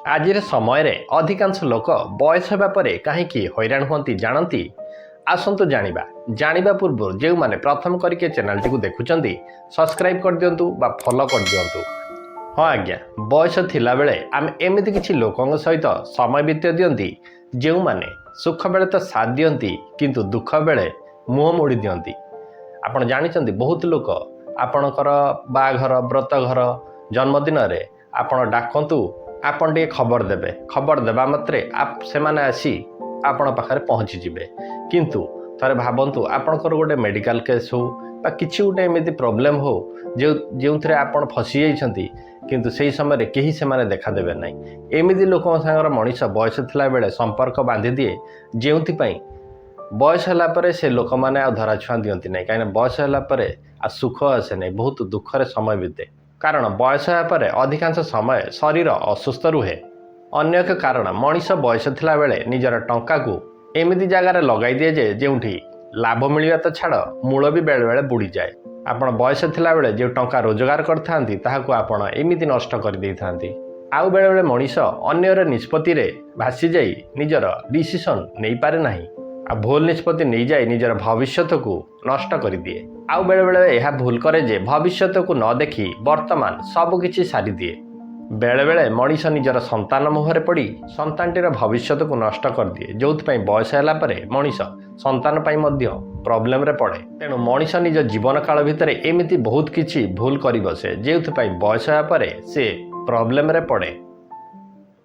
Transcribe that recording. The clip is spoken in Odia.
ଆଜିର ସମୟରେ ଅଧିକାଂଶ ଲୋକ ବୟସ ହେବା ପରେ କାହିଁକି ହଇରାଣ ହୁଅନ୍ତି ଜାଣନ୍ତି? ଆସନ୍ତୁ ଜାଣିବା ପୂର୍ବରୁ ଯେଉଁମାନେ ପ୍ରଥମ କରିକି ଚ୍ୟାନେଲଟିକୁ ଦେଖୁଛନ୍ତି ସବସ୍କ୍ରାଇବ୍ କରିଦିଅନ୍ତୁ ବା ଫଲୋ କରିଦିଅନ୍ତୁ। ହଁ ଆଜ୍ଞା, ବୟସ ଥିଲାବେଳେ ଆମେ ଏମିତି କିଛି ଲୋକଙ୍କ ସହିତ ସମୟ ବିତେଇ ଦିଅନ୍ତି ଯେଉଁମାନେ ସୁଖ ବେଳେ ତ ସାଥ ଦିଅନ୍ତି କିନ୍ତୁ ଦୁଃଖ ବେଳେ ମୁହଁ ମୋଡ଼ି ଦିଅନ୍ତି। ଆପଣ ଜାଣିଛନ୍ତି ବହୁତ ଲୋକ ଆପଣଙ୍କର ବାହାଘର ବ୍ରତଘର ଜନ୍ମଦିନରେ ଆପଣ ଡାକନ୍ତୁ, ଆପଣ ଟିକେ ଖବର ଦେବେ, ଖବର ଦେବା ମାତ୍ରେ ସେମାନେ ଆସି ଆପଣ ପାଖରେ ପହଞ୍ଚିଯିବେ। କିନ୍ତୁ ଥରେ ଭାବନ୍ତୁ, ଆପଣଙ୍କର ଗୋଟେ ମେଡ଼ିକାଲ କେସ୍ ହେଉ ବା କିଛି ଗୋଟେ ଏମିତି ପ୍ରୋବ୍ଲେମ୍ ହେଉ ଯେଉଁଥିରେ ଆପଣ ଫସି ଯାଇଛନ୍ତି, କିନ୍ତୁ ସେହି ସମୟରେ କେହି ସେମାନେ ଦେଖାଦେବେ ନାହିଁ। ଏମିତି ଲୋକଙ୍କ ସାଙ୍ଗରେ ମଣିଷ ବୟସ ଥିଲାବେଳେ ସମ୍ପର୍କ ବାନ୍ଧିଦିଏ, ଯେଉଁଥିପାଇଁ ବୟସ ହେଲା ପରେ ସେ ଲୋକମାନେ ଆଉ ଧରାଛୁଆଁ ଦିଅନ୍ତି ନାହିଁ। କାହିଁକିନା ବୟସ ହେଲା ପରେ ଆଉ ସୁଖ ଆସେ ନାହିଁ, ବହୁତ ଦୁଃଖରେ ସମୟ ବିତେ। କାରଣ ବୟସ ହେବା ପରେ ଅଧିକାଂଶ ସମୟ ଶରୀର ଅସୁସ୍ଥ ରୁହେ। ଅନ୍ୟ ଏକ କାରଣ, ମଣିଷ ବୟସ ଥିଲାବେଳେ ନିଜର ଟଙ୍କାକୁ ଏମିତି ଜାଗାରେ ଲଗାଇ ଦିଏ ଯେ ଯେଉଁଠି ଲାଭ ମିଳିବା ତ ଛାଡ଼, ମୂଳ ବି ବେଳେବେଳେ ବୁଡ଼ିଯାଏ। ଆପଣ ବୟସ ଥିଲାବେଳେ ଯେଉଁ ଟଙ୍କା ରୋଜଗାର କରିଥାନ୍ତି ତାହାକୁ ଆପଣ ଏମିତି ନଷ୍ଟ କରିଦେଇଥାନ୍ତି। ଆଉ ବେଳେବେଳେ ମଣିଷ ଅନ୍ୟର ନିଷ୍ପତ୍ତିରେ ଭାସିଯାଇ ନିଜର ଡିସିସନ୍ ନେଇପାରେ ନାହିଁ। ଆଉ ଭୁଲ ନିଷ୍ପତ୍ତି ନେଇଯାଇ ନିଜର ଭବିଷ୍ୟତକୁ ନଷ୍ଟ କରିଦିଏ। ଆଉ ବେଳେବେଳେ ଏହା ଭୁଲ କରେ ଯେ ଭବିଷ୍ୟତକୁ ନ ଦେଖି ବର୍ତ୍ତମାନ ସବୁକିଛି ସାରିଦିଏ। ବେଳେବେଳେ ମଣିଷ ନିଜର ସନ୍ତାନ ମୁହଁରେ ପଡ଼ି ସନ୍ତାନଟିର ଭବିଷ୍ୟତକୁ ନଷ୍ଟ କରିଦିଏ, ଯେଉଁଥିପାଇଁ ବୟସ ହେଲା ପରେ ମଣିଷ ସନ୍ତାନ ପାଇଁ ମଧ୍ୟ ପ୍ରୋବ୍ଲେମରେ ପଡ଼େ। ତେଣୁ ମଣିଷ ନିଜ ଜୀବନ କାଳ ଭିତରେ ଏମିତି ବହୁତ କିଛି ଭୁଲ କରି ବସେ, ଯେଉଁଥିପାଇଁ ବୟସ ହେବା ପରେ ସେ ପ୍ରୋବ୍ଲେମରେ ପଡ଼େ।